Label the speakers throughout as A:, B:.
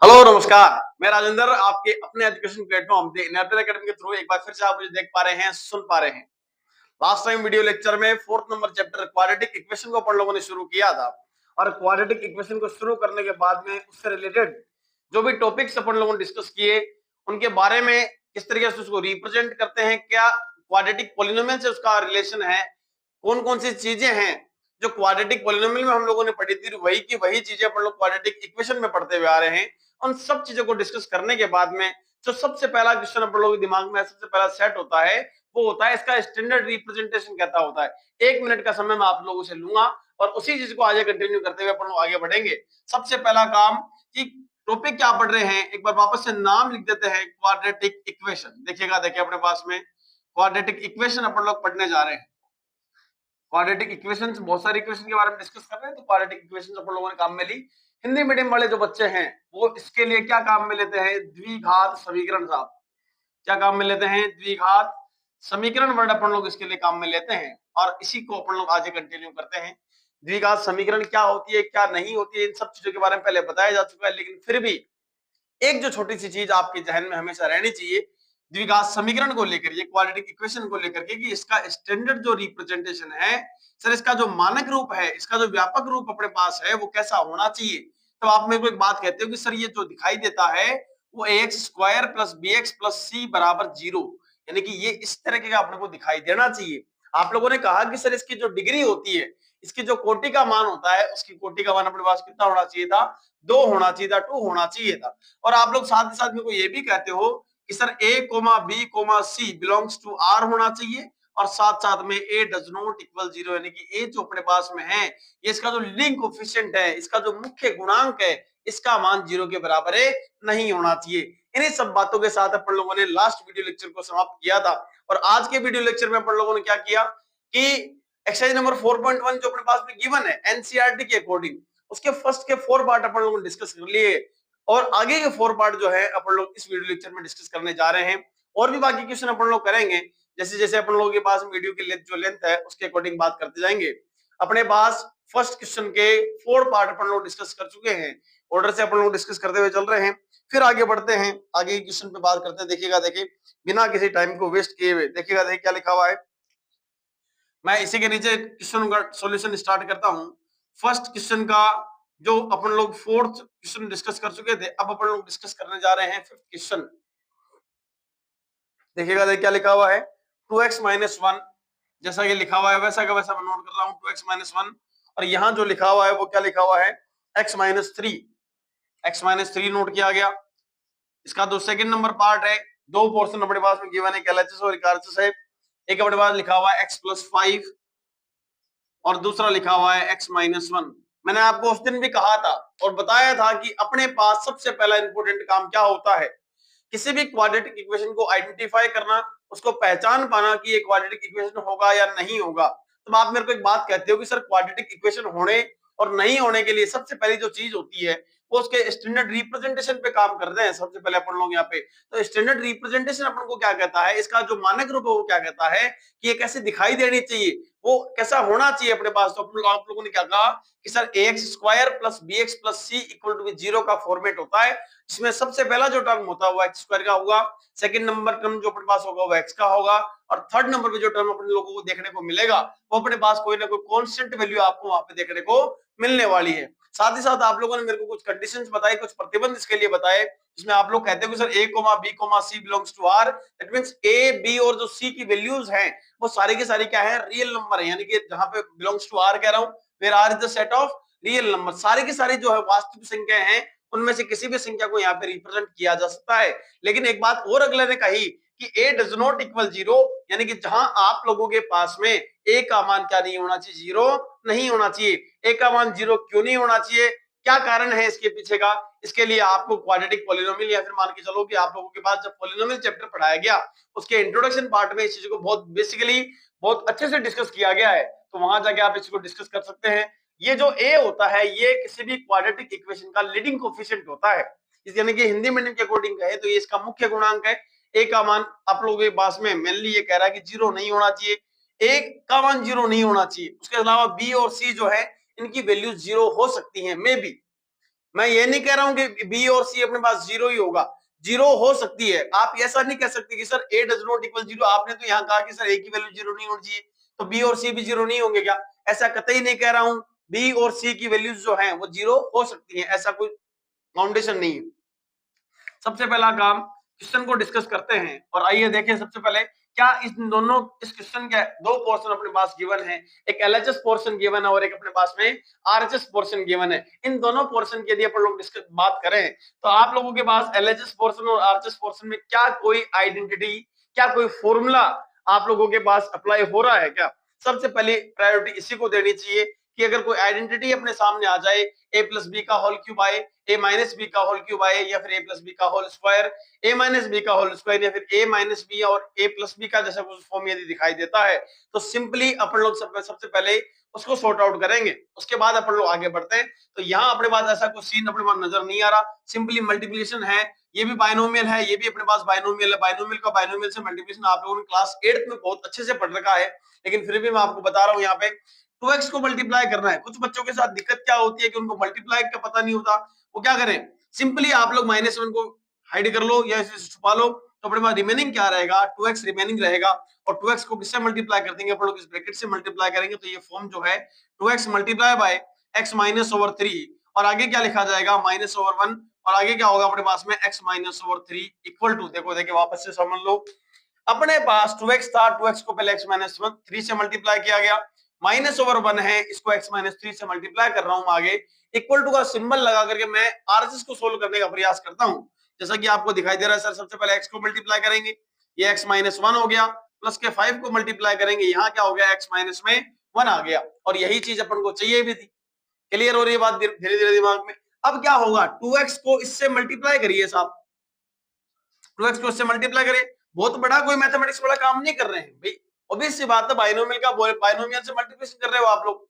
A: Hello नमस्कार, मैं राजेंद्र आपके अपने एजुकेशन प्लेटफॉर्म नेत्र एकेडमी के थ्रू एक बार फिर से आप मुझे देख पा रहे हैं, सुन पा रहे हैं। लास्ट टाइम वीडियो लेक्चर में fourth number chapter quadratic equation को अपन लोगों ने शुरू किया था और क्वाड्रेटिक इक्वेशन को शुरू करने के बाद में उससे रिलेटेड जो भी टॉपिक्स अपन लोगों ने डिस्कस किए उनके बारे में किस तरीके से उसको रिप्रेजेंट करते हैं, क्या क्वाड्रेटिक पॉलिनोमियल से उसका रिलेशन है, कौन कौन सी चीजें हैं जो क्वाड्रेटिक पॉलिनोमियल में हम लोगों ने पढ़ी थी वही की वही चीजें अपन लोग क्वाड्रेटिक इक्वेशन में पढ़ते हुए आ रहे हैं। उन सब चीजों को डिस्कस करने के बाद में जो सबसे पहला क्वेश्चन अपन लोगों के दिमाग में सबसे पहला सेट होता है वो होता है इसका स्टैंडर्ड रिप्रेजेंटेशन कैसा होता है। 1 मिनट का समय मैं आप लोगों से लूंगा और उसी चीज को आगे कंटिन्यू करते हुए अपन लोग आगे बढ़ेंगे। सबसे पहला काम कि टॉपिक क्या पढ़ रहे हैं एक बार वापस से नाम लिख देते हैं, क्वाड्रेटिक इक्वेशन। देखिएगा, देखिए अपने पास में क्वाड्रेटिक इक्वेशन अपन लोग पढ़ने जा रहे हैं। क्वाड्रेटिक इक्वेशंस, बहुत सारी इक्वेशन के बारे में डिस्कस कर रहे हैं, तो क्वाड्रेटिक इक्वेशंस अपन लोगों ने काम में ली। हिंदी मीडियम वाले जो बच्चे हैं वो इसके लिए क्या काम में लेते हैं, द्विघात समीकरण। साहब क्या काम में लेते हैं, द्विघात समीकरण वर्ड अपन लोग इसके लिए काम में लेते हैं और इसी को अपन लोग आगे कंटिन्यू करते हैं। द्विघात समीकरण क्या होती है, क्या नहीं होती है, इन सब चीजों के बारे में पहले बताया जा चुका है, लेकिन फिर भी एक जो छोटी सी चीज आपके जहन में हमेशा रहनी चाहिए द्विघात समीकरण को लेकर, ये क्वाड्रेटिक इक्वेशन को लेकर के, कि इसका स्टैंडर्ड जो रिप्रेजेंटेशन है सर, इसका जो मानक रूप है, इसका जो व्यापक रूप अपने पास है वो कैसा होना चाहिए। तो आप मेरे को एक बात कहते हो कि सर ये जो दिखाई देता है वो ax square plus bx plus c बराबर 0, यानी कि ये इस तरह का अपने को दिखाई देना चाहिए। आप लोगों ने कहा कि सर इसकी जो डिग्री होती है, इसकी जो कोटि का मान होता है, उसकी कोटि का मान अपने पास कितना होना चाहिए था, 2 होना चाहिए था, 2 होना चाहिए था। और आप लोग साथ ही साथ मेरे को ये भी कहते हो कि sir a, b, c belongs to r होना चाहिए और साथ साथ में a डज नॉट इक्वल 0, यानी कि a जो अपने पास में है ये इसका जो लीडिंग कोएफिशिएंट है, इसका जो मुख्य गुणांक है, इसका मान 0 के बराबर नहीं होना चाहिए। इन्हीं सब बातों के साथ अपन लोगों ने लास्ट वीडियो लेक्चर को समाप्त किया था और आज के वीडियो लेक्चर में अपन लोगों ने क्या किया कि एक्सरसाइज नंबर 4.1 जो अपने पास में गिवन है एनसीईआरटी के अकॉर्डिंग, उसके फर्स्ट के 4 पार्ट अपन लोगों ने डिस्कस कर लिए और आगे के 4 पार्ट जो है अपन लोग इस वीडियो लेक्चर में डिस्कस करने जा रहे हैं। और भी बाकी क्वेश्चन अपन लोग करेंगे, जैसे जैसे अपन लोगों के पास वीडियो की जो लेंथ है उसके अकॉर्डिंग बात करते जाएंगे। अपने पास फर्स्ट क्वेश्चन के 4 पार्ट अपन लोग डिस्कस कर चुके हैं, ऑर्डर से अपन लोग डिस्कस करते हुए चल रहे हैं। फिर आगे बढ़ते हैं, आगे क्वेश्चन पे बात करते हैं। देखिएगा, देखिए बिना किसी टाइम को वेस्ट किए हुए देखिएगा, देखिए क्या लिखा हुआ है। मैं इसी के नीचे क्वेश्चन का सॉल्यूशन स्टार्ट करता हूं। फर्स्ट क्वेश्चन का जो अपन लोग फोर्थ क्वेश्चन डिस्कस कर चुके थे, अब अपन लोग डिस्कस करने जा रहे हैं फिफ्थ क्वेश्चन। देखिएगा, देखिए क्या लिखा हुआ है, 2x माइनस 1, जैसा ये लिखा हुआ है वैसा का वैसा मैं नोट कर रहा हूँ, 2x माइनस 1। और यहाँ जो लिखा हुआ है वो क्या लिखा हुआ है, x minus 3, x minus 3 note किया गया। इसका जो सेकंड नंबर पार्ट है, दो पोर्शन अपने पास में गिवन है, एक एलएचएस और एक आरएचएस है। एक अपने पास लिखा हुआ है x प्लस 5 और दूसरा लिखा हुआ है x माइनस 1। मैंने आपको उस दिन भी कहा था और बताया था कि अपने पास सबसे पहला इंपॉर्टेंट काम क्या होता है, किसी भी क्वाड्रेटिक इक्वेशन को आइडेंटिफाई करना, उसको पहचान पाना कि ये क्वाड्रेटिक इक्वेशन होगा या नहीं होगा। तो आप मेरे को एक बात कहते हो कि सर क्वाड्रेटिक इक्वेशन होने और नहीं होने के लिए सबसे पहली जो चीज होती है वो उसके स्टैंडर्ड रिप्रेजेंटेशन पे काम करते हैं सबसे पहले अपन लोग यहाँ पे। तो स्टैंडर्ड रिप्रेजेंटेशन अपन को क्या कहता है, इसका जो मानक रूप है वो क्या कहता है कि ये कैसे दिखाई देनी चाहिए, वो कैसा होना चाहिए अपने पास। तो आप लोगों ने क्या कहा कि sir ax square plus bx plus c equal to 0 का फॉर्मेट होता है। इसमें सबसे पहला जो टर्म होता है वो एक्स स्क्वायर का होगा, सेकंड नंबर टर्म जो अपने पास होगा वो एक्स का होगा और थर्ड नंबर पे जो टर्म अपने लोगों को देखने को मिलेगा वो अपने पास कोई ना कोई कांस्टेंट वैल्यू आपको वहां पे देखने को मिलने वाली है। साथ ही साथ आप लोगों ने मेरे को कुछ कंडीशंस बताई, कुछ प्रतिबंध इसके लिए बताए, जिसमें आप लोग कहते हो कि sir a, b, c belongs to r, that means a, b और जो c की वैल्यूज हैं वो सारी की सारी क्या है, रियल नंबर है। यानी कि जहां पे बिलोंग्स टू r कह रहा हूं, where r is the set of real number, सारी की सारी जो है वास्तविक संख्या है, उनमें से किसी भी संख्या को यहाँ पे रिप्रेजेंट किया जा सकता है। लेकिन एक बात और अगले ने कही कि a डज नॉट इक्वल 0, यानी कि जहां आप लोगों के पास में a का मान क्या नहीं होना चाहिए, 0 नहीं होना चाहिए। a का मान 0 क्यों नहीं होना चाहिए, क्या कारण है इसके पीछे का, इसके लिए आपको क्वाड्रेटिक पॉलिनोमियल या फिर मान के चलो कि आप लोगों के पास जब पॉलिनोमियल चैप्टर पढ़ाया गया उसके इंट्रोडक्शन पार्ट में इस चीज को बहुत बेसिकली बहुत अच्छे से डिस्कस किया गया है, तो वहां जाके आप इसको डिस्कस कर सकते हैं। ये जो a होता है ये किसी भी क्वाड्रेटिक इक्वेशन का लीडिंग कोएफिशिएंट होता है, यानी कि हिंदी मीडियम के अकॉर्डिंग कहे तो ये इसका मुख्य गुणांक है। a का मान आप लोगों के पास में मेनली ये कह रहा है कि 0 नहीं होना चाहिए, a का मान 0 नहीं होना चाहिए। उसके अलावा b और c जो है इनकी वैल्यू 0 हो सकती है, मे बी मैं ये नहीं कह रहा हूं कि बी और सी अपने पास जीरो ही होगा, जीरो हो सकती है। आप ऐसा नहीं कह सकते कि sir A does not equal zero, आपने तो यहाँ कहा कि सर ए की वैल्यू जीरो नहीं होनी चाहिए, तो बी और सी भी जीरो नहीं होंगे क्या? ऐसा कतई नहीं कह रहा हूं। बी और सी की वैल्यूज जो है वो जीरो हो सकती है, ऐसा कोई फाउंडेशन नहीं है। सबसे पहला काम क्वेश्चन को डिस्कस करते हैं और आइए देखें सबसे पहले क्या इस क्वेश्चन के दो पोर्शन अपने पास गिवन है, एक एलएचएस पोर्शन गिवन है और एक अपने पास में आरएचएस पोर्शन गिवन है। इन दोनों पोर्शन के लिए अपन लोग डिस्कस बात करें तो आप लोगों के पास एलएचएस पोर्शन और आरएचएस पोर्शन में क्या कोई आइडेंटिटी, क्या कोई फॉर्मूला आप लोगों के पास अप्लाई हो रहा है क्या? सबसे पहले प्रायोरिटी इसी को देनी चाहिए कि अगर कोई आइडेंटिटी अपने सामने आ जाए ए प्लस बी का होल क्यूब आए, ए माइनस बी का होल क्यूब आए, या फिर ए प्लस बी का होल स्क्वायर, ए माइनस बी का होल स्क्वायर, या फिर ए माइनस बी और ए प्लस बी का जैसा कुछ फॉर्म यदि दिखाई देता है तो सिंपली अपन लोग सबसे पहले उसको सॉर्ट आउट करेंगे, उसके बाद अपन लोग आगे बढ़ते हैं। तो यहाँ अपने पास ऐसा कुछ सीन अपने पास नजर नहीं आ रहा, सिंपली मल्टीप्लिकेशन है, ये भी बाइनोमियल है, ये भी अपने पास बाइनोमियल है। बाइनोमियल का बाइनोमियल से मल्टीप्लिकेशन आप लोगों ने क्लास 8 में बहुत अच्छे से पढ़ रखा है, लेकिन फिर भी मैं आपको बता रहा हूँ यहाँ पे 2x को मल्टीप्लाई करना है। कुछ बच्चों के साथ दिक्कत क्या होती है कि उनको मल्टीप्लाई का पता नहीं होता, वो क्या करें, सिंपली आप लोग -1 को हाइड कर लो या इसे छुपा लो, तो अपने पास रिमेनिंग क्या रहेगा, 2x रिमेनिंग रहेगा। और 2x को किससे मल्टीप्लाई कर देंगे अपन लोग, इस ब्रैकेट से मल्टीप्लाई करेंगे, तो ये फॉर्म जो है 2x multiply by x minus over 3, और आगे क्या लिखा जाएगा -1, और आगे क्या होगा अपने पास में x minus over 3 equal to, देखो देखिए वापस से समझ लो, अपने पास 2x था, 2x को पहले x माइनस 3 से मल्टीप्लाई किया गया, -1 है, इसको x माइनस 3 से मल्टीप्लाई कर रहा हूं आगे, इक्वल टू का सिंबल लगा करके मैं आरएचएस को सोल्व करने का प्रयास करता हूं। जैसा कि आपको दिखाई दे रहा है सर, सबसे पहले x को मल्टीप्लाई करेंगे, ये x माइनस 1 हो गया, प्लस के 5 को मल्टीप्लाई करेंगे, यहाँ क्या हो गया x माइनस में 1 आ गया, और यही चीज अपन को चाहिए भी थी। क्लियर हो रही है बात धीरे धीरे दिमाग में? अब क्या होगा, 2x को इससे मल्टीप्लाई करिए साहब, 2x को इससे मल्टीप्लाई करिए, बहुत बड़ा कोई मैथमेटिक्स वाला काम नहीं कर रहे हैं भाई, ऑब्वियस सी बात है, बाइनोमियल का बाइनोमियल से मल्टीप्लिकेशन कर रहे हो आप लोग,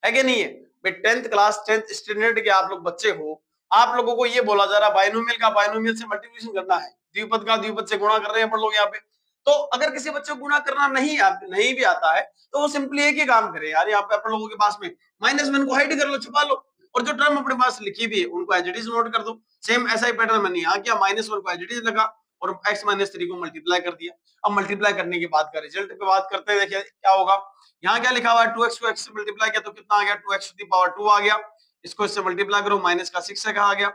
A: है कि नहीं है भाई? 10th क्लास 10th स्टैंडर्ड के आप लोग बच्चे हो, आप लोगों को ये बोला जा रहा है बाइनोमियल का बाइनोमियल से मल्टीप्लिकेशन करना है, द्विपद का द्विपद से गुणा कर रहे हैं अपन लोग यहाँ पे। तो अगर किसी बच्चे को गुणा करना नहीं भी आता है तो वो सिंपली एक ही काम करे यार, यहाँ पे अपन लोगों के पास में -1 को हाइड कर लो, छुपा लो, और जो टर्म अपने पास लिखी हुई है उनको एज इट इज नोट कर दो। सेम ऐसा ही पैटर्न मैंने यहाँ किया, -1 को एज इट इज लगा और x माइनस 3 को मल्टीप्लाई कर दिया। अब मल्टीप्लाई करने के बाद का रिजल्ट पे बात करते हैं, देखिए क्या होगा, यहाँ क्या लिखा हुआ है, 2x को x से मल्टीप्लाई किया तो कितना आ गया, 2x टू द पावर 2 आ गया, इसको इससे मल्टीप्लाई करो, माइनस का 6 से कहा गया,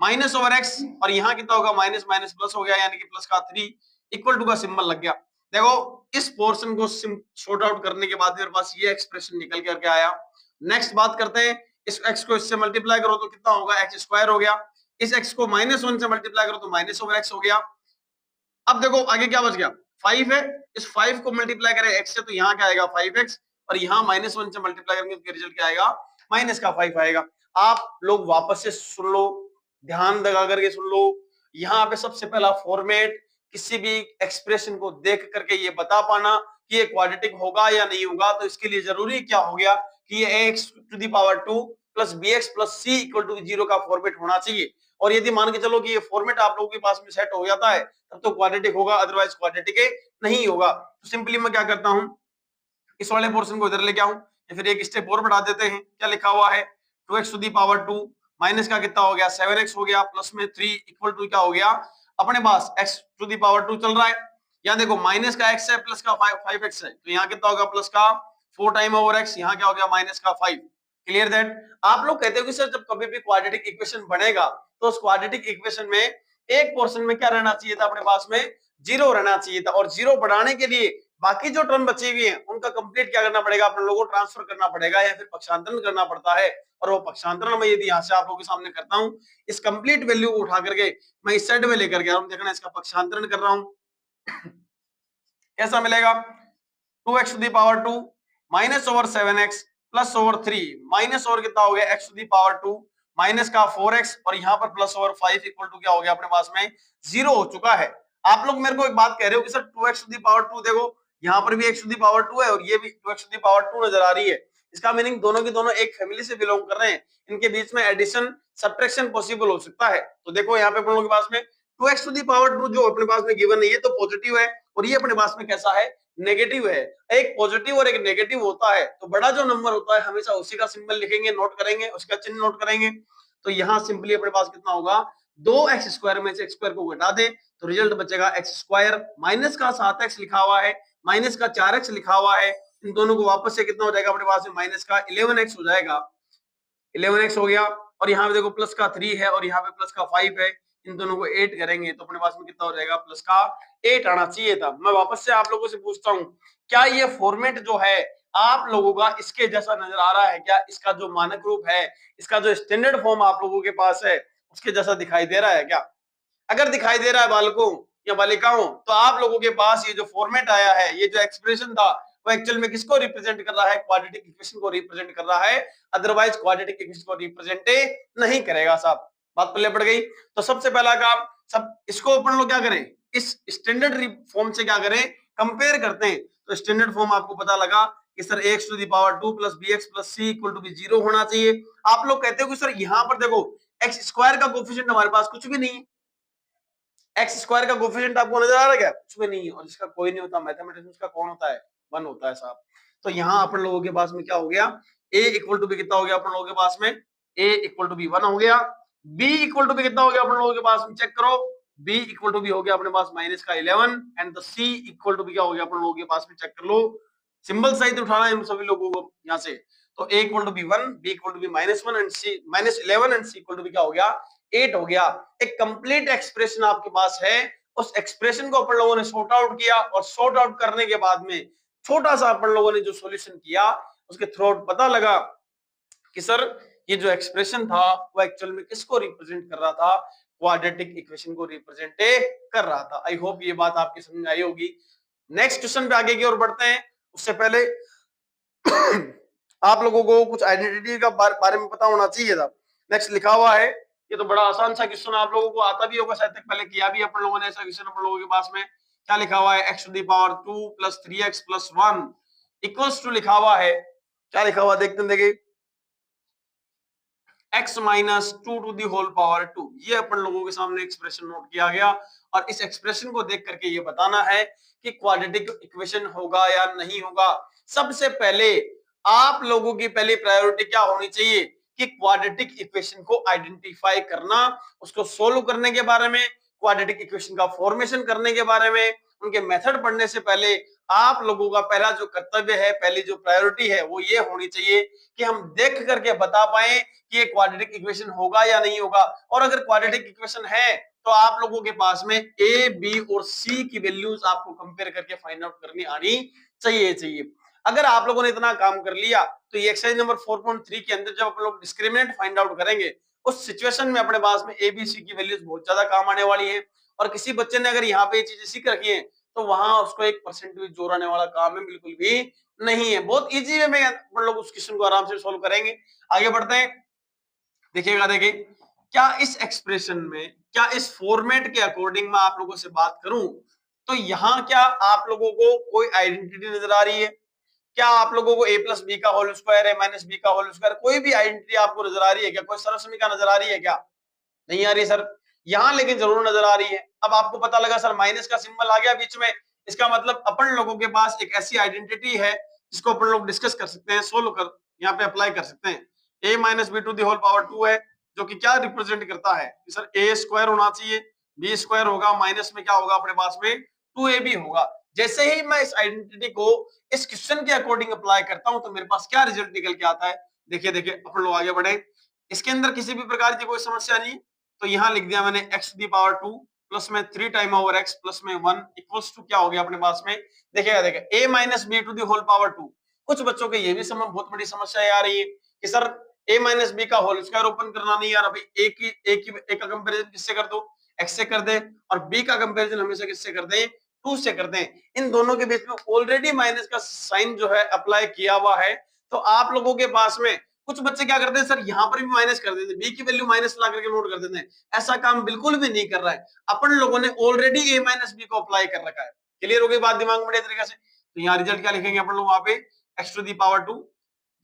A: माइनस ओवर x, और यहाँ कितना होगा, माइनस माइनस प्लस हो गया, यानी कि प्लस का 3 इक्वल टू का सिंबल लग गया। देखो इस पोर्शन को सॉर्ट आउट करने के बाद मेरे पास ये एक्सप्रेशन निकल करके आया। नेक्स्ट बात करते हैं, इस x को इससे मल्टीप्लाई करो तो कितना होगा, x स्क्वायर हो गया, इस x को -1 से मल्टीप्लाई करो तो माइनस ओवर x हो गया। अब देखो आगे क्या बच गया, 5 है, इस 5 को मल्टीप्लाई करें x से तो यहाँ क्या आएगा 5x, और यहाँ -1 से मल्टीप्लाई करेंगे तो रिजल्ट क्या आएगा, माइनस का 5 आएगा। आप लोग वापस से सुन लो, ध्यान लगा करके सुन लो, यहाँ पे सबसे पहला फॉर्मेट, किसी भी एक्सप्रेशन को देख करके ये बता पाना कि ये क्वाड्रेटिक होगा या नहीं होगा, तो इसके लिए जरूरी क्या हो गया कि ये x to the power 2 plus bx plus c equal to 0 का फॉर्मेट होना चाहिए। और यदि मान के चलो कि ये फॉर्मेट आप लोगों के पास में सेट हो जाता है तब तो क्वाड्रेटिक होगा, अदरवाइज क्वाड्रेटिक नहीं होगा। तो सिंपली मैं क्या करता हूं, इस वाले पोर्शन को इधर लेके आऊं, या फिर एक स्टेप और बढ़ा देते हैं, क्या लिखा हुआ है, 2x to the power 2 minus का कितना हो गया 7x हो गया, प्लस में 3 इक्वल टू क्या हो गया, अपने पास x टू दी पावर 2 चल रहा है, यहाँ देखो माइनस का x है, प्लस का 5x है, तो यहाँ कितना होगा, प्लस का 4 टाइम ओवर x, यहाँ क्या हो गया माइनस का 5। Clear that? आप लोग कहते हो कि सर जब कभी भी क्वाड्रेटिक इक्वेशन बनेगा तो उस क्वाड्रेटिक इक्वेशन में एक पोर्शन में क्या रहना चाहिए था, अपने पास में 0 रहना चाहिए था, और 0 बढ़ाने के लिए बाकी जो टर्म बची हुई है उनका कंप्लीट क्या करना पड़ेगा, अपन लोगों को ट्रांसफर करना पड़ेगा या फिर पक्षांतरण करना पड़ता है। और वो पक्षांतरण मैं यदि यहाँ से आप लोगों के सामने करता हूँ, इस कंप्लीट वैल्यू को उठा करके मैं इस साइड में लेकर गया हूँ, देखना इसका पक्षांतरण कर रहा हूँ, कैसा मिलेगा, 2x to the power 2 minus over 7x plus over 3 minus over कितना हो गया x to the power 2 minus का 4x, और यहाँ पर प्लस ओवर 5 इक्वल टू क्या हो गया, अपने पास में 0 हो चुका है। आप लोग मेरे को एक बात कह रहे हो कि sir 2x to the power 2, देखो यहाँ पर भी x टू दी पावर 2 है और ये भी 2x टू दी पावर 2 नजर आ रही है, इसका मीनिंग दोनों की दोनों एक फैमिली से बिलोंग कर रहे हैं, इनके बीच में एडिशन सब्ट्रैक्शन पॉसिबल हो सकता है। तो देखो यहाँ पे अपन लोगों के पास में 2x टू दी पावर 2 जो अपने पास में गिवन है ये तो पॉजिटिव है, और ये अपने पास में कैसा है, नेगेटिव है। एक पॉजिटिव और एक नेगेटिव होता है तो बड़ा जो नंबर होता है हमेशा उसी का सिंबल लिखेंगे, नोट करेंगे, उसका चिन्ह नोट करेंगे। तो यहाँ सिंपली अपने पास कितना होगा, 2x² में से x² को घटा दे तो रिजल्ट बचेगा x², माइनस का 7x लिखा हुआ है, माइनस का 4x लिखा हुआ है, इन दोनों को वापस से कितना हो जाएगा अपने पास में, माइनस का 11x हो जाएगा, 11x हो गया। और यहाँ पे देखो प्लस का 3 है और यहाँ पे प्लस का 5 है, इन दोनों को 8 करेंगे तो अपने पास में कितना हो जाएगा, प्लस का 8 आना चाहिए था। मैं वापस से आप लोगों से पूछता हूँ, क्या ये फॉर्मेट जो है आप लोगों का इसके जैसा नजर आ रहा है क्या? इसका जो मानक रूप है, इसका जो स्टैंडर्ड फॉर्म आप लोगों के पास है उसके जैसा दिखाई दे रहा है क्या? अगर दिखाई दे रहा है बालकों या बालिकाओं, तो आप लोगों के पास ये जो फॉर्मेट आया है, ये जो एक्सप्रेशन था, वो एक्चुअल में किसको रिप्रेजेंट कर रहा है, क्वाड्रेटिक इक्वेशन को रिप्रेजेंट कर रहा है, अदरवाइज क्वाड्रेटिक इक्वेशन को रिप्रेजेंट नहीं करेगा। साहब बात पल्ले पड़ गई। तो सबसे पहला काम, सब इसको अपन लोग क्या करें, इस स्टैंडर्ड फॉर्म से क्या करें, कंपेयर करते हैं। तो स्टैंडर्ड फॉर्म आपको पता लगा कि sir ax⁴ plus bx plus c equal to भी 0 होना चाहिए। आप लोग कहते हो कि सर यहाँ पर देखो x² का कोफिशिएंट हमारे पास कुछ भी नहीं है, x² का कोफिशिएंट आपको नजर आ रहा है क्या? कुछ भी नहीं है, और जिसका कोई नहीं होता मैथमेटिक्स का कौन होता है, 1 होता है साहब। तो यहाँ अपन लोगों के पास में क्या हो गया, a इक्वल टू बी कितना हो गया अपन लोगों के पास में, a इक्वल टू बी 1 हो गया, b इक्वल टू बी कितना हो गया अपन लोगों के पास में, चेक करो, b इक्वल टू बी हो गया अपने पास माइनस का 11 and the c equal to be क्या हो गया अपन लोगों के पास में, चेक कर लो, सिंबल सहित उठाना है इन सभी लोगों को यहाँ से। तो a equal to be 1, b equal to be -1 and c -11 and c equal to be क्या हो गया, 8 हो गया। एक कंप्लीट एक्सप्रेशन आपके पास है, उस एक्सप्रेशन को अपन लोगों ने सॉर्ट आउट किया और सॉर्ट आउट करने के बाद में छोटा सा अपन लोगों ने जो सॉल्यूशन किया उसके थ्रू आउट पता लगा कि सर ये जो एक्सप्रेशन था वो एक्चुअल में किसको रिप्रेजेंट कर रहा था, क्वाड्रेटिक इक्वेशन को रिप्रेजेंट कर रहा था। आई होप ये बात आपकी समझ में आई होगी। नेक्स्ट क्वेश्चन पे आगे की ओर बढ़ते हैं, उससे पहले आप लोगों को कुछ आइडेंटिटी का बारे में पता होना चाहिए था। नेक्स्ट लिखा हुआ है, ये तो बड़ा आसान सा क्वेश्चन आप लोगों को आता भी होगा, शायद तक पहले किया भी अपन लोगों ने ऐसा क्वेश्चन अपन लोगों के पास में। क्या लिखा हुआ है, x⁴ 2 plus 3x plus 1 equals to लिखा हुआ है, क्या लिखा हुआ देखते हैं, देखिए x minus 2 to the whole power 2, ये अपन लोगों के सामने एक्सप्रेशन नोट किया गया और इस एक्सप्रेशन को देख करके ये बताना है कि क्वाड्रेटिक इक्वेशन होगा या नहीं होगा। सबसे पहले आप लोगों की पहली प्रायोरिटी क्या होनी चाहिए कि क्वाड्रेटिक इक्वेशन को आइडेंटिफाई करना, उसको सोल्व करने के बारे में, क्वाड्रेटिक इक्वेशन का फॉर्मेशन करने के बारे में, उनके मेथड पढ़ने से पहले आप लोगों का पहला जो कर्तव्य है, पहली जो प्रायोरिटी है वो ये होनी चाहिए कि हम देख करके बता पाए कि ये क्वाड्रेटिक इक्वेशन होगा या नहीं होगा। और अगर क्वाड्रेटिक इक्वेशन है तो आप लोगों के पास में ए, बी और सी की वैल्यूज आपको कंपेयर करके फाइंड आउट करनी आनी चाहिए। अगर आप लोगों ने इतना काम कर लिया तो ये एक्सरसाइज नंबर 4.3 के अंदर जब आप लोग डिस्क्रिमिनेंट फाइंड आउट करेंगे, उस सिचुएशन में अपने पास में ए, बी, सी की वैल्यूज बहुत ज्यादा काम आने वाली है। और किसी बच्चे ने अगर यहाँ पे ये चीजें सीख रखी है तो वहां उसको 1% भी जोर आने वाला काम है बिल्कुल भी नहीं है। बहुत इजी वे में हम लोग उस क्वेश्चन को आराम से सोल्व करेंगे। आगे बढ़ते हैं, देखिएगा, देखिए क्या इस एक्सप्रेशन में, क्या इस फॉर्मेट के अकॉर्डिंग मैं आप लोगों से बात करूं तो यहाँ क्या आप लोगों को कोई आइडेंटिटी नजर आ रही है? क्या आप लोगों को a प्लस बी का होल स्क्वायर है माइनस बी का होल स्क्वायर, कोई भी आइडेंटिटी आपको नजर आ रही है क्या? कोई सरसमीका नजर आ रही है क्या? नहीं आ रही सर। यहाँ लेकिन जरूर नजर आ रही है। अब आपको पता लगा सर माइनस का सिंबल आ गया बीच में, इसका मतलब अपन लोगों के पास एक ऐसी आइडेंटिटी है जिसको अपन लोग डिस्कस कर सकते हैं, सोल्व कर यहाँ पे अप्लाई कर सकते हैं। a minus b to the whole power 2 है जो कि क्या रिप्रेजेंट करता है कि सर a² होना चाहिए, b² होगा, माइनस में क्या होगा अपने पास में 2ab होगा। जैसे ही मैं इस आइडेंटिटी को इस क्वेश्चन के अकॉर्डिंग अप्लाई करता हूं तो मेरे पास क्या रिजल्ट निकल के आता है, देखिए देखिए अपन लोग आगे बढ़े। इसके अंदर किसी भी प्रकार की कोई समस्या नहीं, तो यहाँ लिख दिया मैंने x⁴ प्लस में 3 टाइम ओवर x प्लस में 1 इक्वल्स टू क्या हो गया अपने पास में, देखिएगा देखिए a minus b to the whole power 2। कुछ बच्चों के ये भी बहुत बड़ी समस्या आ रही है कि सर a माइनस बी का होल स्क्वायर ओपन करना नहीं आ रहा भाई, a का कंपैरिजन किससे कर दो, x से कर दे, और b का कंपैरिजन हमेशा किससे कर दें, 2 से कर दें। इन दोनों के बीच में ऑलरेडी माइनस का साइन जो है अप्लाई किया हुआ है, तो आप लोगों के पास में कुछ बच्चे क्या करते हैं सर यहाँ पर भी माइनस कर देते हैं, बी की वैल्यू माइनस ला करके नोट कर देते हैं। ऐसा काम बिल्कुल भी नहीं कर रहा है, अपन लोगों ने ऑलरेडी a माइनस बी को अप्लाई कर रखा है। क्लियर हो गई बात दिमाग में बढ़िया तरीके से? तो यहाँ रिजल्ट क्या लिखेंगे अपन लोग वहां पे, x टू दी पावर 2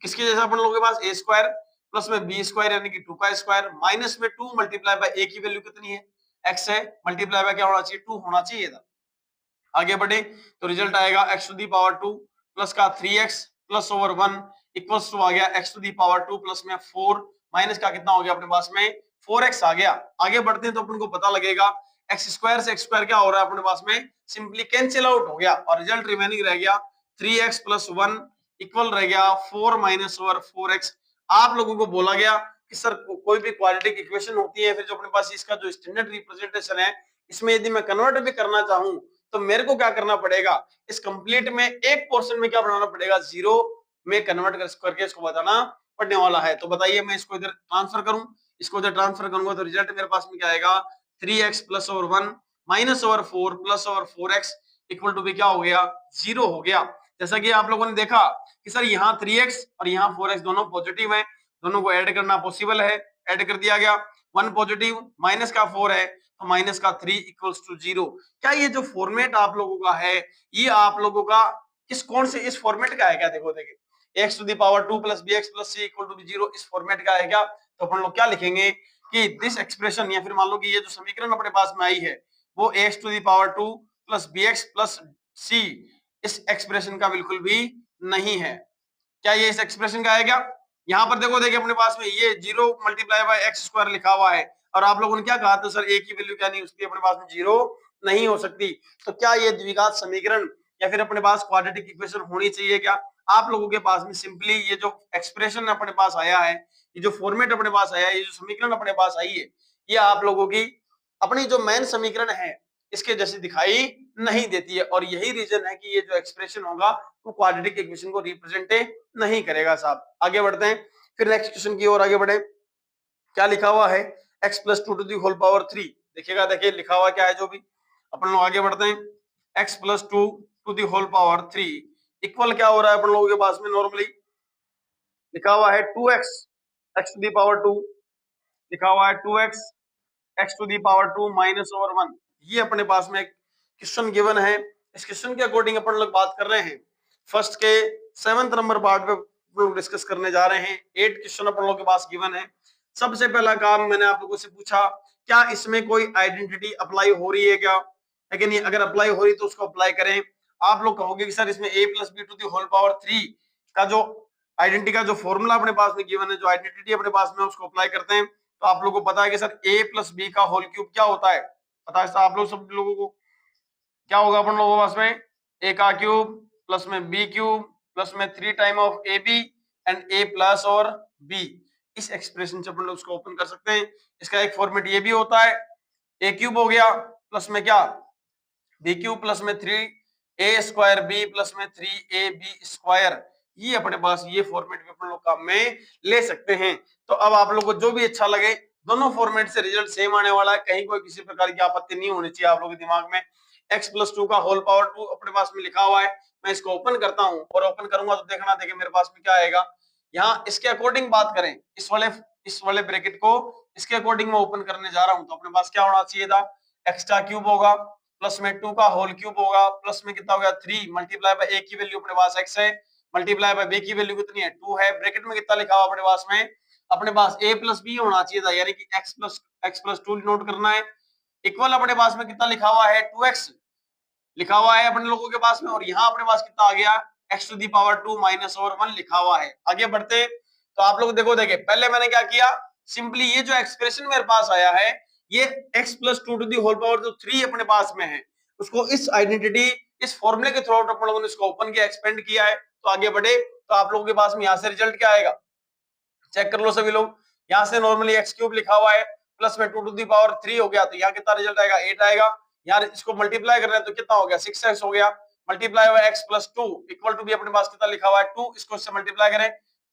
A: किसके जैसा अपन लोगों के पास a² प्लस में b² यानी कि 2 का स्क्वायर माइनस में 2 मल्टीप्लाई बाय a की वैल्यू कितनी है, x है, मल्टीप्लाई बाय क्या होना चाहिए, 2 होना चाहिए था। आगे बढ़े तो रिजल्ट आएगा x to the power 2 plus का 3x plus over 1 equals to आ गया x to the power 2 plus में 4 माइनस का कितना हो गया अपने पास में 4x आ गया। आगे बढ़ते हैं तो अपन को पता लगेगा एक्स स्क्वायर से एक्स स्क्वायर क्या हो रहा है अपने पास में सिंपली कैंसिल आउट हो गया और रिजल्ट रिमेनिंग रह गया 3x + 1 इक्वल रह गया 4 - ओवर 4x। आप लोगों को बोला गया कि सर कोई भी क्वाड्रेटिक इक्वेशन होती है फिर जो अपने पास इसका जो स्टैंडर्ड रिप्रेजेंटेशन है इसमें यदि मैं कन्वर्ट भी करना चाहूं तो मेरे को क्या करना पड़ेगा, इस कंप्लीट में एक पोर्शन में क्या बनाना पड़ेगा, जीरो में कन्वर्ट करके इसको बताना पड़ने वाला है। तो बताइए मैं इसको इधर ट्रांसफर करूं, इसको इधर ट्रांसफर करूंगा तो रिजल्ट मेरे पास में क्या आएगा 3x + over 1 - over 4 + over 4x equal to भी क्या हो गया 0 हो गया। जैसा कि आप लोगों ने देखा कि सर यहाँ 3x और यहाँ 4x दोनों पॉजिटिव है, दोनों को ऐड करना पॉसिबल है, ऐड कर दिया गया। 1 पॉजिटिव माइनस का 4 है तो माइनस का 3 इक्वल्स टू 0। क्या ये जो फॉर्मेट आप लोगों का है ये आप लोगों का किस कौन से इस फॉर्मेट का है क्या, देखो देखिए x to the power 2 + bx + c equal to 0 इस फॉर्मेट का है क्या। तो अपन लोग क्या लिखेंगे कि दिस एक्सप्रेशन या फिर मान लो कि ये जो समीकरण अपने पास में आई है वो x to the power 2 + bx + c इस एक्सप्रेशन का बिल्कुल भी नहीं है। क्या ये इस एक्सप्रेशन का है क्या, यहाँ पर देखो देखिए अपने पास में ये 0 × x² लिखा हुआ है और आप लोगों ने क्या कहा था सर a की वैल्यू क्या नहीं उसकी अपने पास में 0 नहीं हो सकती। तो क्या ये द्विघात समीकरण या फिर अपने पास क्वाड्रेटिक इक्वेशन होनी चाहिए क्या। आप लोगों के पास में सिंपली ये जो एक्सप्रेशन अपने पास आया है, ये जो फॉर्मेट अपने पास आया है, ये जो समीकरण अपने पास आई है, ये आप लोगों की अपनी जो मेन समीकरण है इसके जैसे दिखाई नहीं देती है और यही रीजन है कि ये जो एक्सप्रेशन होगा वो क्वाड्रेटिक इक्वेशन को रिप्रेजेंट नहीं करेगा साहब। आगे बढ़ते हैं फिर नेक्स्ट क्वेश्चन की ओर आगे बढ़े। क्या लिखा हुआ है x + 2 to the whole power 3। देखिएगा देखिए लिखा हुआ क्या है जो भी अपन लोग आगे बढ़ते हैं x + 2 to the whole power 3 equal क्या हो रहा है अपन लोगों के पास में नॉर्मली लिखा हुआ है 2x x to the power 2 लिखा हुआ है 2x x to the power 2 - over 1। ये अपने पास में एक क्वेश्चन गिवन है। इस क्वेश्चन के अकॉर्डिंग अपन लोग बात कर रहे हैं फर्स्ट के 7th नंबर पार्ट पे लोग डिस्कस करने जा रहे हैं। 8 क्वेश्चन अपन लोगों के पास गिवन है। सबसे पहला काम मैंने आप लोगों से पूछा क्या इसमें कोई आइडेंटिटी अप्लाई हो रही है क्या, लेकिन ये अगर अप्लाई हो रही तो उसको अप्लाई करें। आप लोग कहोगे कि सर इसमें a + b to the whole power 3 का जो आइडेंटिटी का जो फॉर्मूला अपने पास में गिवन है, जो आइडेंटिटी अपने पास में उसको अप्लाई करते हैं। तो आप लोगों को पता है कि सर a + b का होल क्यूब क्या होता है, पता है आप लोग सब लोगों को क्या होगा अपन लोगों के पास में a का क्यूब प्लस में b क्यूब प्लस में 3 time of ab and a plus और b। इस एक्सप्रेशन से अपन लोग उसको ओपन कर सकते हैं। इसका एक फॉर्मेट ये भी होता है a क्यूब हो गया प्लस में क्या b क्यूब प्लस में 3a² b प्लस में 3ab²। ये अपने पास ये फॉर्मेट भी अपन लोग काम में ले सकते हैं। तो अब आप लोग को जो भी अच्छा लगे दोनों फॉर्मेट से रिजल्ट सेम आने वाला है, कहीं कोई किसी प्रकार की आपत्ति नहीं होनी चाहिए आप लोगों के दिमाग में। x + 2 का होल पावर 2 अपने पास में लिखा हुआ है, मैं इसको ओपन करता हूं और ओपन करूंगा तो देखना देखिए मेरे पास में क्या आएगा। यहाँ इसके अकॉर्डिंग बात करें इस वाले ब्रैकेट को इसके अकॉर्डिंग मैं ओपन करने जा रहा हूं तो अपने पास क्या होना चाहिए था x का क्यूब होगा प्लस में 2 का होल क्यूब होगा प्लस में कितना हो गया 3 मल्टीप्लाई बाय a की वैल्यू अपने पास x है मल्टीप्लाई बाय b की वैल्यू कितनी है 2 है। ब्रैकेट में कितना लिखा हुआ अपने पास a + b होना चाहिए था, यानी कि x + 2 नोट करना है। इक्वल अपने पास में कितना लिखा हुआ है 2x लिखा हुआ है अपने लोगों के पास में और यहाँ अपने पास कितना आ गया x to the power 2 - over 1 लिखा हुआ है। आगे बढ़ते तो आप लोग देखो देखिए पहले मैंने क्या किया सिंपली ये जो एक्सप्रेशन मेरे पास आया है ये x + 2 to the whole power जो 3 अपने पास में है उसको इस आइडेंटिटी इस फॉर्मूले के थ्रू आउट अपन लोगों ने इसको ओपन किया एक्सपेंड किया है। तो आगे बढ़े तो आप लोगों के पास में यहाँ से रिजल्ट क्या आएगा चेक कर लो सभी लोग। यहाँ से नॉर्मली x³ लिखा हुआ है प्लस में 2 टू द पावर 3 हो गया तो यहाँ कितना रिजल्ट आएगा 8 आएगा। यार इसको मल्टीप्लाई कर रहे हैं तो कितना हो गया 6x हो गया multiply by x + 2 equal to भी अपने पास कितना लिखा हुआ है 2, इसको इससे मल्टीप्लाई करें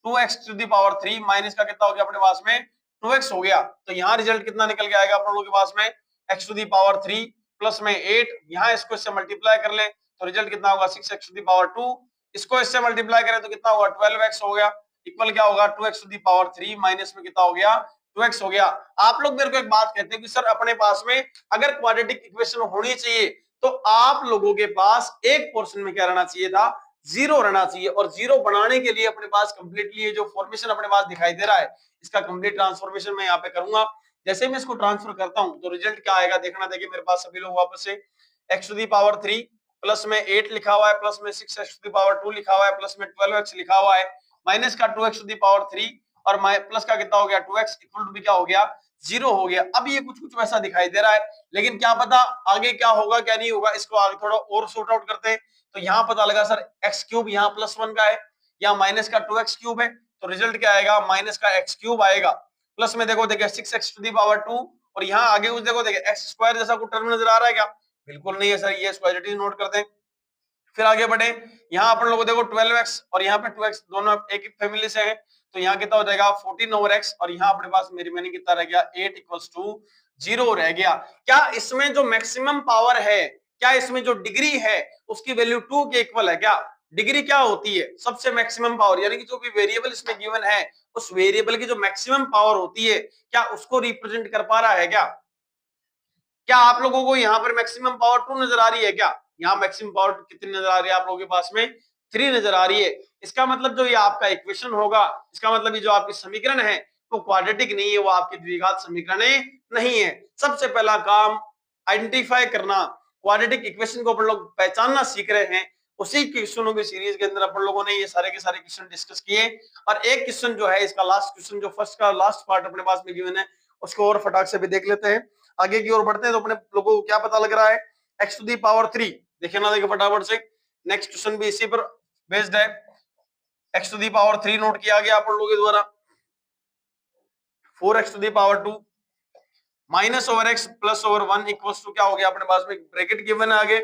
A: 2x to the power 3 minus का कितना हो गया अपने पास में 2x हो गया। तो यहाँ रिजल्ट कितना निकल के आएगा अपन लोगों के पास में x to the power 3 plus में 8, यहाँ इसको इससे मल्टीप्लाई कर ले तो रिजल्ट कितना होगा 6x टू द पावर 2, इसको इससे मल्टीप्लाई करें तो कितना होगा 12x हो गया इक्वल क्या होगा 2x to the power 3 minus में कितना हो गया 2x हो गया। आप लोग मेरे को एक बात कहते हैं कि सर अपने पास में अगर क्वाड्रेटिक इक्वेशन होनी चाहिए तो आप लोगों के पास एक पोर्शन में क्या रहना चाहिए था 0 रहना चाहिए और 0 बनाने के लिए अपने पास कंप्लीटली ये जो फॉर्मेशन अपने पास दिखाई दे रहा है इसका कंप्लीट ट्रांसफॉर्मेशन मैं यहाँ पे करूंगा। जैसे मैं इसको ट्रांसफर करता हूं तो रिजल्ट क्या आएगा देखना देखिए मेरे पास सभी लोग वापस से x to the power 3 plus में 8 लिखा हुआ है प्लस में 6x टू द पावर 2 लिखा हुआ है प्लस में 12x लिखा हुआ है माइनस का 2x टू द पावर 3 और प्लस का कितना हो गया 2x इक्वल टू भी क्या हो गया 0 हो गया। अब ये कुछ कुछ वैसा दिखाई दे रहा है, लेकिन क्या पता आगे क्या होगा क्या नहीं होगा, इसको आगे थोड़ा और सॉर्ट आउट करते हैं। तो यहाँ पता लगा सर एक्स क्यूब यहाँ +1 का है, यहाँ माइनस का 2x क्यूब है, तो रिजल्ट क्या आएगा माइनस का x क्यूब आएगा। प्लस में देखो देखिए 6x⁻², और यहाँ आगे कुछ देखो देखिए एक्स स्क्वायर जैसा कुछ टर्म नजर आ रहा है क्या, बिल्कुल नहीं है सर, ये स्क्वायरिटी नोट करते हैं। फिर आगे बढ़े, यहाँ अपन लोग देखो 12x और यहाँ पे 2x दोनों एक ही फैमिली से हैं, तो यहाँ कितना हो जाएगा 14/x, और यहाँ अपने पास मेरी रिमेनिंग कितना रह गया 8 = 0 रह गया। क्या इसमें जो मैक्सिमम पावर है, क्या इसमें जो डिग्री है उसकी वैल्यू 2 के इक्वल है क्या? डिग्री क्या होती है? सबसे मैक्सिमम पावर, यानी कि जो भी वेरिएबल इसमें गिवन है उस वेरिएबल की जो मैक्सिमम पावर होती है, क्या उसको रिप्रेजेंट कर पा रहा है क्या? क्या आप लोगों को यहाँ पर मैक्सिमम पावर 2 नजर आ रही है क्या? यहाँ मैक्सिमम पावर कितनी नजर आ रही है आप लोगों के पास में? 3 नजर आ रही है। इसका मतलब जो ये आपका इक्वेशन होगा, इसका मतलब ये जो आपकी समीकरण है वो क्वाड्रेटिक नहीं है, वो आपकी द्विघात समीकरण नहीं है। सबसे पहला काम आइडेंटिफाई करना, क्वाड्रेटिक इक्वेशन को अपन लोग पहचानना सीख रहे हैं। उसी क्वेश्चनों की सीरीज के अंदर अपन लोगों ने ये सारे के सारे क्वेश्चन डिस्कस किए, और एक क्वेश्चन जो है इसका लास्ट क्वेश्चन जो फर्स्ट का लास्ट पार्ट अपने पास में गिवन है उसको और फटाक से भी देख लेते हैं। आगे की ओर बढ़ते हैं तो अपने लोगों को क्या पता लग रहा है, x⁻3 देखिए ना, देखिए फटाफट से, नेक्स्ट क्वेश्चन भी इसी पर बेस्ड है। x⁻3 नोट किया गया आप लोगों के द्वारा, 4x⁻2 -/x +/1 इक्वल्स टू क्या हो गया अपने पास में ब्रैकेट गिवन है आगे,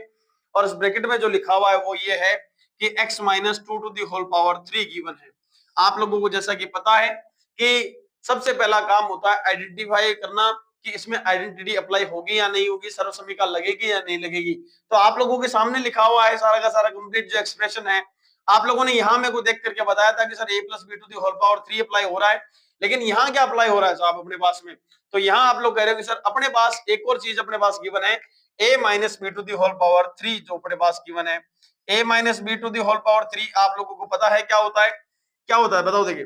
A: और इस ब्रैकेट में जो लिखा हुआ है वो ये है कि x - 2⁻³ गिवन है। आप लोगों को जैसा कि पता है कि सबसे पहला काम होता है आइडेंटिफाई करना कि इसमें आइडेंटिटी अप्लाई होगी या नहीं होगी, सर्वसमीका लगेगी या नहीं लगेगी। तो आप लोगों के सामने लिखा हुआ है सारा का सारा कंप्लीट जो एक्सप्रेशन है, आप लोगों ने यहाँ मेरे को देख करके बताया था कि सर a + b⁻³ अप्लाई हो रहा है, लेकिन यहाँ क्या अप्लाई हो रहा है साहब अपने पास में? तो यहाँ आप लोग कह रहे हो कि सर अपने पास एक और चीज अपने पास गिवन है, a - b⁻³ जो अपने पास गिवन है, a - b⁻³ आप लोगों को पता है क्या होता है? क्या होता है बताओ। देखिए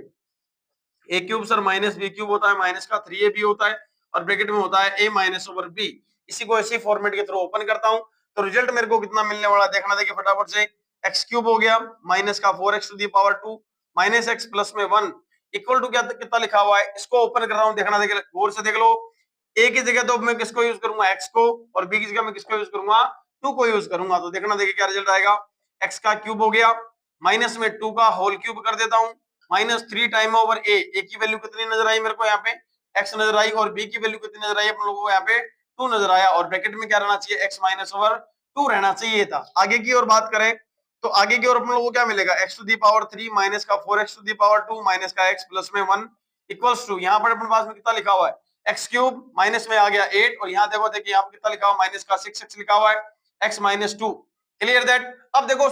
A: a³ सर -b³ होता है, माइनस का 3ab होता है, और ब्रैकेट में होता है a-/b। इसी को इसी फॉर्मेट के थ्रू ओपन करता हूं तो रिजल्ट मेरे को कितना मिलने वाला देखना, देखिए फटाफट से, x³ हो गया माइनस का 4x⁻2 माइनस x प्लस में 1 इक्वल टू क्या कितना लिखा हुआ है, इसको ओपन कर रहा हूं, देखना देखिए गौर से देख लो। a की जगह तो मैं किसको यूज करूंगा x को, और b की जगह मैं किसको यूज करूंगा 2 को यूज करूंगा। तो देखना देखिए क्या रिजल्ट आएगा, x का क्यूब हो गया माइनस में 2 का होल क्यूब कर देता हूं, -3 टाइम ओवर a की वैल्यू कितनी नजर आई मेरे को यहाँ पे x नजर आई, और b की वैल्यू कितनी नजर आई अपन लोगों को यहाँ पे 2 नजर आया, और ब्रैकेट में क्या रहना चाहिए x-/2 रहना चाहिए था। आगे की ओर बात करें तो आगे की ओर अपन लोगों को क्या मिलेगा, x⁻3 माइनस का 4x⁻2 माइनस का x प्लस में 1 इक्वल्स टू, यहाँ पर अपने पास में कितना लिखा हुआ है x³ माइनस में आ गया 8, और यहाँ देखो देखिए यहाँ पे कितना लिखा हुआ माइनस का 6x लिखा हुआ है x-2। Clear that? अब देखो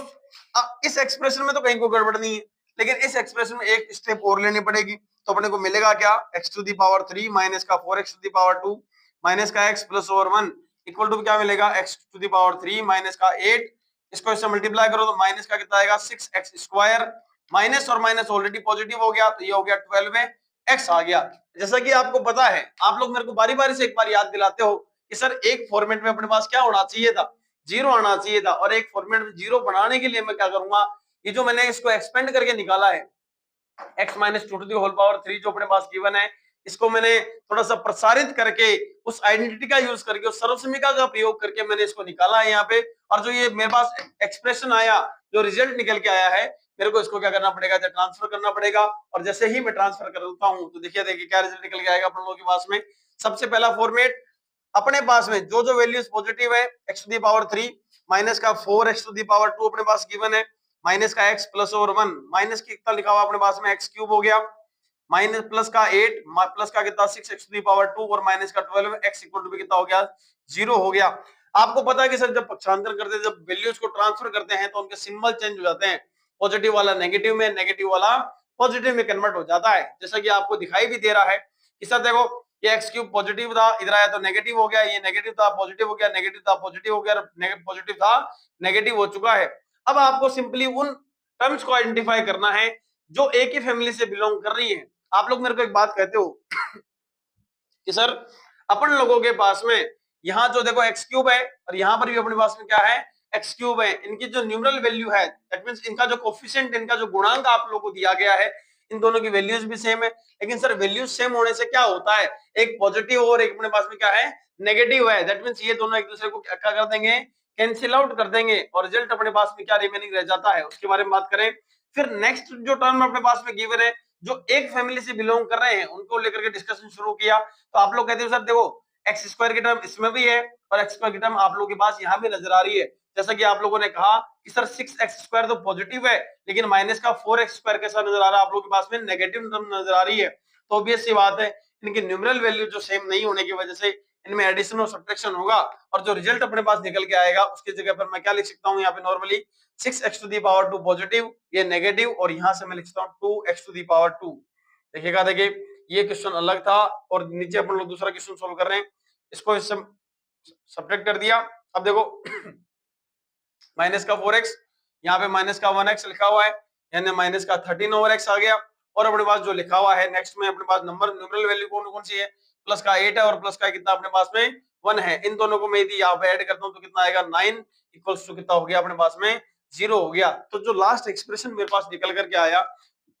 A: इस एक्सप्रेशन में तो कहीं कोई गड़बड़ नहीं है, लेकिन इस एक्सप्रेशन में एक स्टेप और लेनी पड़ेगी, तो अपने को मिलेगा क्या x⁻3 माइनस का 4x⁻2 माइनस का x plus over 1 equal to क्या मिलेगा x⁻3 माइनस का 8, इसको इससे मल्टीप्लाई करो तो माइनस का कितना आएगा 6x², माइनस और माइनस ऑलरेडी पॉजिटिव हो गया तो ये हो गया 12 में x आ गया। जैसा कि आपको पता है, आप लोग मेरे को बारी बारी से एक बार याद दिलाते हो कि सर एक फॉर्मेट में अपने पास क्या होना चाहिए था, 0 आना चाहिए था, और एक फॉर्मेट में 0 बनाने के लिए मैं क्या करूंगा, ये जो मैंने इसको एक्सपेंड करके निकाला है x - 2⁻³ जो अपने पास गिवन है, इसको मैंने थोड़ा सा प्रसारित करके उस आइडेंटिटी का यूज करके उस सर्वसमीका का प्रयोग करके मैंने इसको निकाला है यहाँ पे, और जो ये मेरे पास एक्सप्रेशन आया, जो रिजल्ट निकल के आया है, मेरे को इसको क्या करना पड़ेगा, ट्रांसफर करना पड़ेगा, और जैसे ही मैं ट्रांसफर करता हूँ तो देखिए देखिए क्या रिजल्ट निकल के आएगा अपन लोगों के पास में। सबसे पहला फॉर्मेट अपने पास में जो जो वैल्यूज पॉजिटिव है x⁻3 माइनस का 4x⁻2 अपने पास गिवन है, माइनस का x प्लस ओवर 1 माइनस कितना लिखा हुआ अपने पास में x³ हो गया, माइनस प्लस का 8 प्लस का कितना 6x⁻2 और माइनस का 12 x इक्वल टू भी कितना हो गया 0 हो गया। आपको पता है कि सर जब पक्षांतर करते हैं, जब वैल्यूज को ट्रांसफर करते हैं तो उनके सिंबल चेंज हो जाते हैं, पॉजिटिव वाला नेगेटिव में, नेगेटिव वाला पॉजिटिव में कन्वर्ट हो जाता है, जैसा कि आपको दिखाई भी दे रहा है कि सर देखो ये x³ पॉजिटिव था, इधर आया तो नेगेटिव हो गया, ये नेगेटिव था पॉजिटिव हो गया, नेगेटिव था पॉजिटिव हो गया, पॉजिटिव था नेगेटिव हो चुका है। अब आपको सिंपली उन टर्म्स को आइडेंटिफाई करना है जो एक ही फैमिली से बिलोंग कर रही है। आप लोग मेरे को एक बात कहते हो कि सर अपन लोगों के पास में यहाँ जो देखो x³ है और यहाँ पर भी अपने पास में क्या है x³ है, इनकी जो न्यूमरल वैल्यू है दैट मींस इनका जो कोफिशिएंट, इनका जो गुणांक आप लोगों को दिया गया है, इन दोनों की वैल्यूज भी सेम है। लेकिन सर वैल्यूज सेम होने से क्या होता है, एक पॉजिटिव और एक अपने पास में क्या है, नेगेटिव है। दैट मींस ये दोनों एक दूसरे को क्या कर देंगे, कैंसिल आउट कर देंगे और रिजल्ट अपने पास में क्या रिमेनिंग रह जाता है, उसके बारे में बात करें। फिर नेक्स्ट जो टर्म अपने पास में गिवन है, जो एक फैमिली से बिलोंग कर रहे हैं उनको लेकर के डिस्कशन शुरू किया। तो आप लोग कहते हो सर देखो एक्स स्क्वायर की टर्म इसमें भी है और एक्स स्क्वायर की टर्म आप लोगों के पास यहाँ भी नजर आ रही है। जैसा कि आप लोगों ने कहा कि सर 6x² तो पॉजिटिव है, लेकिन माइनस का 4x² कैसा नजर आ रहा है, आप लोगों के पास में नेगेटिव टर्म नजर आ रही है। तो ऑब्वियस सी बात है, इनकी न्यूमेरल वैल्यू जो सेम नहीं होने की वजह से इनमें एडिशन और सब्ट्रैक्शन होगा और जो रिजल्ट अपने पास निकल के आएगा उसकी जगह पर मैं क्या लिख सकता हूँ यहाँ पे नॉर्मली 6x⁻² पॉजिटिव, ये नेगेटिव, और यहाँ से मैं लिख सकता हूँ 2x⁻²। देखिएगा, देखिए ये क्वेश्चन अलग था और नीचे अपन लोग दूसरा क्वेश्चन सोल्व कर रहे हैं, इसको इससे सब्ट्रैक्ट कर दिया। अब देखो माइनस का 4x, यहाँ पे माइनस का 1x लिखा हुआ है, यानी माइनस का 13/x आ गया। और अपने पास जो लिखा हुआ है नेक्स्ट में अपने पास नंबर न्यूमेरल वैल्यू कौन कौन सी है, प्लस का 8 है और प्लस का कितना अपने पास में 1 है। इन दोनों को मैं यदि यहाँ पे ऐड करता हूँ तो कितना आएगा 9 इक्वल्स टू कितना हो गया अपने पास में 0 हो गया। तो जो लास्ट एक्सप्रेशन मेरे पास निकल करके आया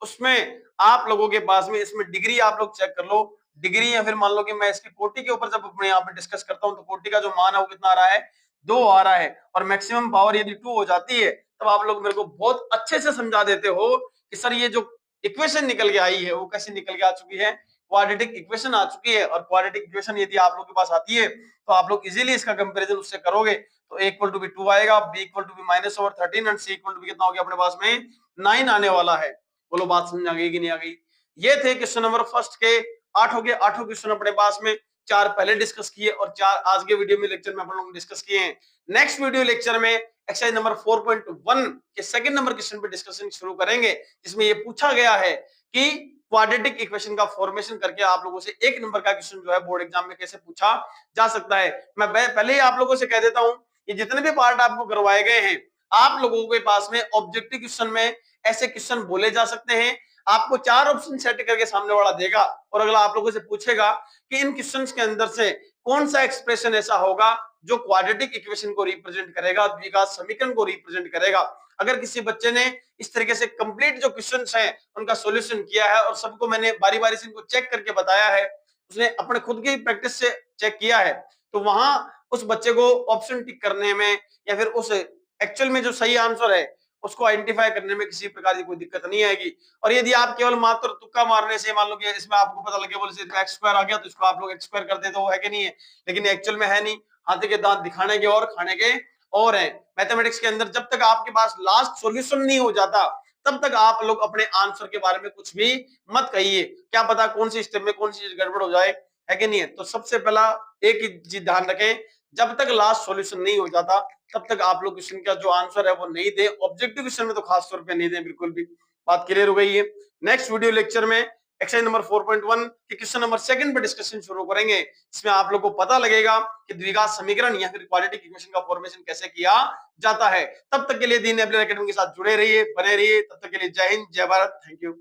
A: उसमें आप लोगों के पास में इसमें डिग्री आप लोग चेक कर लो, डिग्री या फिर मान लो कि मैं इसके कोटि के ऊपर जब अपने यहाँ पे डिस्कस करता हूँ तो कोटि का जो मान है वो कितना आ रहा है 2 आ रहा है और मैक्सिमम पावर यदि 2 हो जाती है तब आप लोग मेरे को बहुत अच्छे से समझा देते हो कि सर ये जो इक्वेशन निकल के आई है वो कैसे निकल के आ चुकी है, क्वाड्रेटिक इक्वेशन आ चुकी है। और क्वाड्रेटिक इक्वेशन यदि आप लोग के पास आती है तो आप लोग इजीली इसका कंपैरिजन उससे करोगे तो a इक्वल टू बी 2 आएगा, b equal to be -13 and c equal to be कितना हो गया अपने पास में 9 आने वाला है। बोलो बात समझ आ गई कि नहीं आ गई। ये थे क्वेश्चन नंबर फर्स्ट के 8 हो गए, 8 क्वेश्चन अपने पास में, 4 पहले डिस्कस किए और 4 आज के वीडियो में लेक्चर में अपन लोग डिस्कस किए हैं। नेक्स्ट वीडियो लेक्चर में एक्सरसाइज नंबर 4.1 के सेकंड नंबर क्वेश्चन पे डिस्कशन शुरू करेंगे, जिसमें ये पूछा गया है कि क्वाड्रेटिक इक्वेशन का फॉर्मेशन करके आप लोगों से 1 नंबर का क्वेश्चन जो है बोर्ड एग्जाम में कैसे पूछा जा सकता है। मैं पहले ही आप लोगों से कह देता हूं, ये जितने भी पार्ट आपको करवाए गए हैं आप लोगों के पास में ऑब्जेक्टिव क्वेश्चन में ऐसे क्वेश्चन बोले जा सकते हैं। आपको 4 ऑप्शन सेट करके सामने वाला देगा और अगला आप लोगों से पूछेगा कि इन क्वेश्चंस के अंदर से कौन सा एक्सप्रेशन ऐसा होगा जो क्वाड्रेटिक इक्वेशन को रिप्रेजेंट करेगा, द्विघात समीकरण को रिप्रेजेंट करेगा। अगर किसी बच्चे ने इस तरीके से कंप्लीट जो क्वेश्चंस हैं उनका सॉल्यूशन किया है और सबको मैंने बारी-बारी से इनको चेक करके बताया है, उसने अपने खुद की प्रैक्टिस से चेक किया है, तो वहां उस बच्चे को ऑप्शन टिक करने में या फिर उस एक्चुअल में जो सही आंसर है उसको आइडेंटिफाई करने में किसी प्रकार की कोई दिक्कत नहीं आएगी। और यदि आप केवल मात्र तुक्का मारने से मान लो कि इसमें आपको पता लगे बोले से x² आ गया तो इसको आप लोग x² कर देते हो, है कि नहीं है, लेकिन एक्चुअल में है नहीं। हाथी के दांत दिखाने के और खाने के और हैं। मैथमेटिक्स के अंदर जब तक आपके पास लास्ट सॉल्यूशन नहीं हो जाता तब तक आप लोग अपने आंसर के बारे में कुछ भी मत कहिए, क्या पता कौन सी स्टेप में कौन सी चीज गड़बड़ हो जाए, है कि नहीं है। तो सबसे पहला एक ही चीज ध्यान रखें, जब तक लास्ट सॉल्यूशन नहीं हो जाता तब तक आप लोग क्वेश्चन का जो आंसर है वो नहीं दे, ऑब्जेक्टिव क्वेश्चन में तो खास तौर पे नहीं दे, बिल्कुल भी। बात क्लियर हो गई है। नेक्स्ट वीडियो लेक्चर में एक्सरसाइज नंबर 4.1 के क्वेश्चन नंबर 2 पे डिस्कशन शुरू करेंगे। इसमें आप लोगों को पता लगेगा कि द्विघात समीकरण या फिर क्वाड्रेटिक इक्वेशन का फॉर्मेशन कैसे किया जाता है। तब तक के लिए दीन एबलर एकेडमी के साथ जुड़े रहिए, बने रहिए। तब तक के लिए जय हिंद, जय भारत, थैंक यू।